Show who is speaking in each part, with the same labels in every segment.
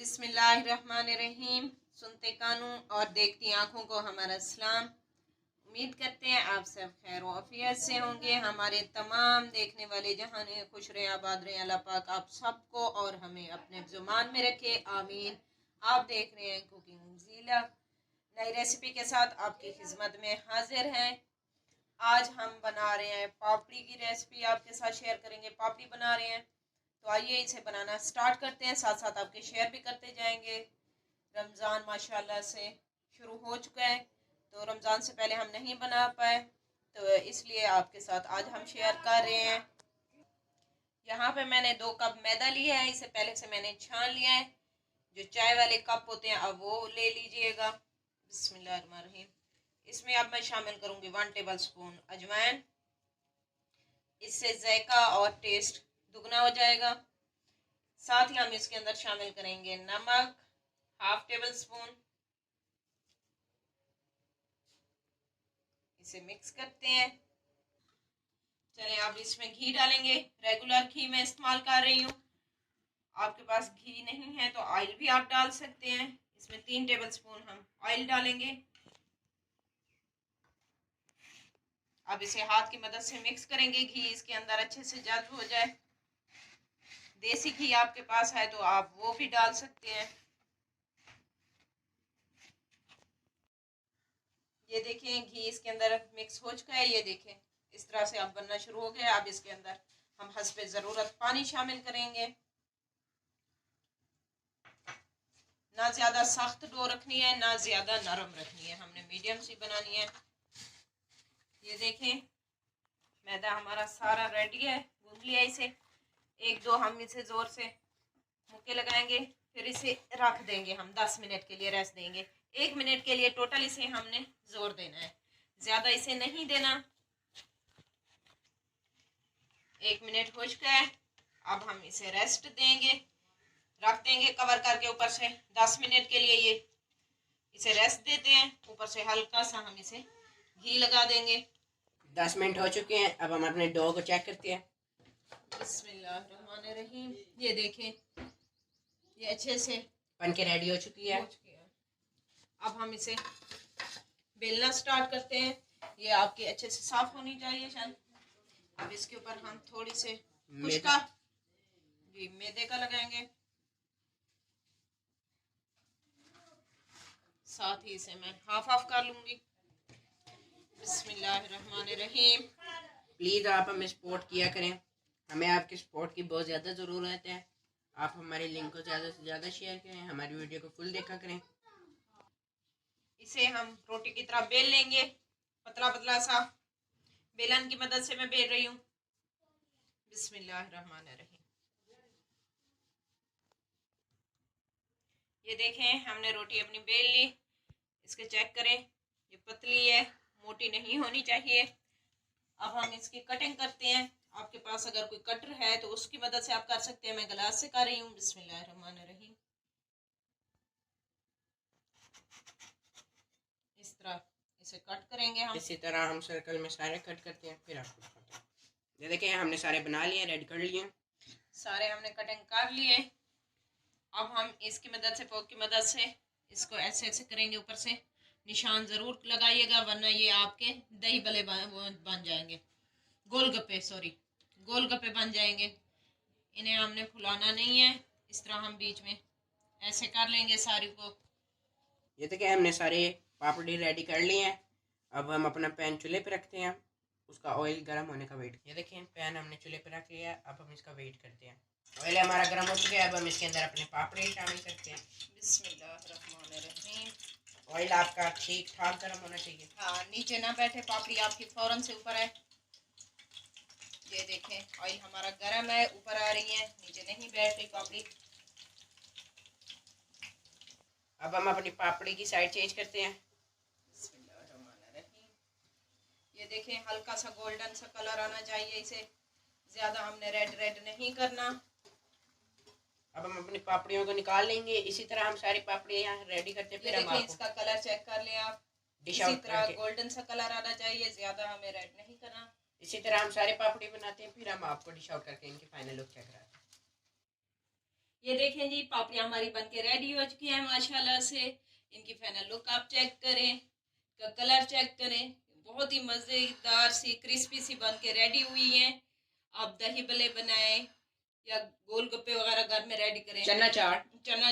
Speaker 1: बिस्मिल्लाहिर्रहमानिर्रहीम। सुनते कानों और देखती आँखों को हमारा सलाम। उम्मीद करते हैं आप सब खैर आफियत से होंगे। हमारे तमाम देखने वाले जहां खुश रहे आबाद रहे। अल्लाह पाक आप सबको और हमें अपने जुबान में रखे, आमीन। आप देख रहे हैं कुकिंग ज़ीला, नई रेसिपी के साथ आपकी खिदमत में हाजिर हैं। आज हम बना रहे हैं पापड़ी की रेसिपी, आपके साथ शेयर करेंगे। पापड़ी बना रहे हैं तो आइए इसे बनाना स्टार्ट करते हैं, साथ साथ आपके शेयर भी करते जाएंगे। रमज़ान माशाल्लाह से शुरू हो चुका है, तो रमज़ान से पहले हम नहीं बना पाए, तो इसलिए आपके साथ आज हम शेयर कर रहे हैं। यहाँ पे मैंने 2 कप मैदा लिया है, इसे पहले से मैंने छान लिया है। जो चाय वाले कप होते हैं अब वो ले लीजिएगा। बिस्मिल्लाहिर्रहमानिर्रहीम। इसमें अब मैं शामिल करूँगी 1 टेबल स्पून अजवाइन। इससे जायका और टेस्ट दुगना हो जाएगा। साथ ही हम इसके अंदर शामिल करेंगे नमक 1/2 टेबल स्पून। इसे मिक्स करते हैं। चलिए अब इसमें घी डालेंगे। रेगुलर घी मैं इस्तेमाल कर रही हूँ, आपके पास घी नहीं है तो ऑयल भी आप डाल सकते हैं। इसमें 3 टेबल स्पून हम ऑयल डालेंगे। अब इसे हाथ की मदद से मिक्स करेंगे, घी इसके अंदर अच्छे से जज्ब हो जाए। देसी घी आपके पास है तो आप वो भी डाल सकते हैं। ये देखें घी इसके अंदर मिक्स हो चुका है। ये देखें इस तरह से अब बनना शुरू हो गया। अब इसके अंदर हम हस्बे ज़रूरत पानी शामिल करेंगे। ना ज़्यादा सख्त डो रखनी है, ना ज़्यादा नरम रखनी है, हमने मीडियम सी बनानी है। ये देखें मैदा हमारा सारा रेडी है, गूंद लिया इसे। 1-2 हम इसे ज़ोर से मुक्के लगाएंगे, फिर इसे रख देंगे। हम 10 मिनट के लिए रेस्ट देंगे। 1 मिनट के लिए टोटल इसे हमने जोर देना है, ज़्यादा इसे नहीं देना। 1 मिनट हो चुका है। अब हम इसे रेस्ट देंगे, रख देंगे कवर करके ऊपर से 10 मिनट के लिए। ये इसे रेस्ट देते हैं। ऊपर से हल्का सा हम इसे घी लगा देंगे।
Speaker 2: 10 मिनट हो चुके हैं। अब हम अपने डो को चेक करते हैं।
Speaker 1: बिस्मिल्लाहिर्रहमानिर्रहीम। ये देखें ये अच्छे से
Speaker 2: बन के रेडी हो चुकी है।
Speaker 1: अब हम इसे बेलना स्टार्ट करते हैं। ये आपके अच्छे से साफ होनी चाहिए शायद। अब इसके ऊपर हम थोड़ी से खुश्का जी मैदे का लगाएंगे। साथ ही इसे मैं हाफ कर लूंगी। बिस्मिल्लाहिर्रहमानिर्रहीम।
Speaker 2: प्लीज़ आप हमें सपोर्ट किया करें, हमें आपके सपोर्ट की बहुत ज़्यादा ज़रूरत है। आप हमारे लिंक को ज़्यादा से ज़्यादा शेयर करें, हमारी वीडियो को फुल देखा करें।
Speaker 1: इसे हम रोटी की तरह बेल लेंगे, पतला पतला सा। बेलन की मदद से मैं बेल रही हूँ। बिस्मिल्लाहिर्रहमानिर्रहीम। ये देखें हमने रोटी अपनी बेल ली। इसके चेक करें, ये पतली है, मोटी नहीं होनी चाहिए। अब हम इसकी कटिंग करते हैं। आपके पास अगर कोई कटर है तो उसकी मदद से आप कर सकते हैं, मैं ग्लास से कर रही हूँ। बिस्मिल्लाहिर्रहमानिर्रहीम। इस तरह इसे कट करेंगे हम।
Speaker 2: इसी तरह हम सर्कल में सारे कट करते हैं, फिर आपको दिखाते हैं। ये देखिए हमने सारे बना लिए, रेडी कर लिए,
Speaker 1: सारे हमने कटिंग कर लिए। अब हम इसकी मदद से, फोक की मदद से इसको ऐसे ऐसे करेंगे। ऊपर से निशान ज़रूर लगाइएगा, वरना ये आपके दही भल्ले बन जाएंगे, गोलगप्पे, सॉरी गोलगप्पे बन जाएंगे। इन्हें हमने फुलाना नहीं है। इस तरह हम बीच में ऐसे कर लेंगे सारी को।
Speaker 2: ये देखिए हमने सारे पापड़ी रेडी कर लिए हैं। अब हम अपना पैन चूल्हे पे रखते हैं, उसका ऑयल गर्म होने का वेट। ये देखिए पैन हमने चूल्हे पे रख लिया है। अब हम इसका वेट करते हैं। ऑयल हमारा गर्म हो चुका है। अब हम इसके अंदर अपने पापड़ी शामिल करते हैं।
Speaker 1: बिस्मिल्लाहिर्रहमानिर्रहीम।
Speaker 2: ऑयल आपका ठीक ठाक गर्म होना चाहिए।
Speaker 1: हाँ, नीचे ना बैठे, पापड़ी आपकी फौरन से ऊपर है। ये देखें ऑयल हमारा गर्म है, ऊपर आ रही है, नीचे नहीं बैठ रही पापड़ी।
Speaker 2: अब हम अपनी पापड़ी की साइड चेंज करते हैं।
Speaker 1: ये देखें हल्का सा गोल्डन सा कलर आना चाहिए इसे, ज्यादा हमने रेड नहीं करना।
Speaker 2: अब हम अपनी पापड़ियों को निकाल लेंगे। इसी तरह हम सारी पापड़ियाँ यहाँ रेडी करते हैं।
Speaker 1: फिर हम आपको इसका कलर चेक कर लें आप। इसी तरह गोल्डन सा कलर आना चाहिए, ज्यादा हमें रेड नहीं करना।
Speaker 2: इसी तरह हम सारे पापड़ी बनाते हैं, फिर हम आपको डिश आउट करके इनकी फाइनल लुक चेक कराते हैं।
Speaker 1: ये देखें जी, पापड़ियाँ हमारी बन के रेडी हो चुकी हैं माशाल्लाह से। इनकी फाइनल लुक आप चेक करें, का कलर चेक करें, बहुत ही मज़ेदार सी क्रिस्पी सी बन के रेडी हुई हैं। आप दही भल्ले बनाएं या गोलगप्पे वगैरह घर में रेडी करें, चना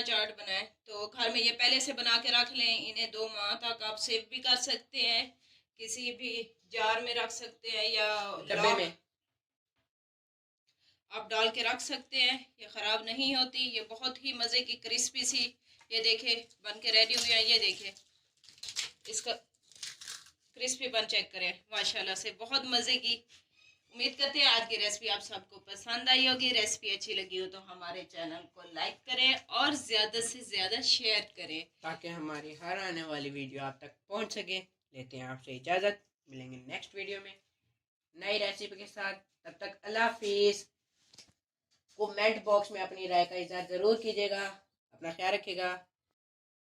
Speaker 1: चाट बनाएं तो घर में ये पहले से बना के रख लें। इन्हें 2 माह तक आप सेव भी कर सकते हैं, किसी भी जार में रख सकते हैं या
Speaker 2: डब्बे में
Speaker 1: आप डाल के रख सकते हैं, ये ख़राब नहीं होती। ये बहुत ही मज़े की क्रिस्पी सी, ये देखे बन के रेडी हुई है। ये देखे इसका क्रिस्पी बन चेक करें माशाल्लाह से, बहुत मज़े की। उम्मीद करते हैं आज की रेसिपी आप सबको पसंद आई होगी। रेसिपी अच्छी लगी हो तो हमारे चैनल को लाइक करें और ज़्यादा से ज़्यादा शेयर करें
Speaker 2: ताकि हमारी हर आने वाली वीडियो आप तक पहुंच सके। लेते हैं आपसे इजाज़त, मिलेंगे नेक्स्ट वीडियो में नई रेसिपी के साथ। तब तक अल्लाह हाफिज़। कमेंट बॉक्स में अपनी राय का इज़हार ज़रूर कीजिएगा। अपना ख्याल रखिएगा।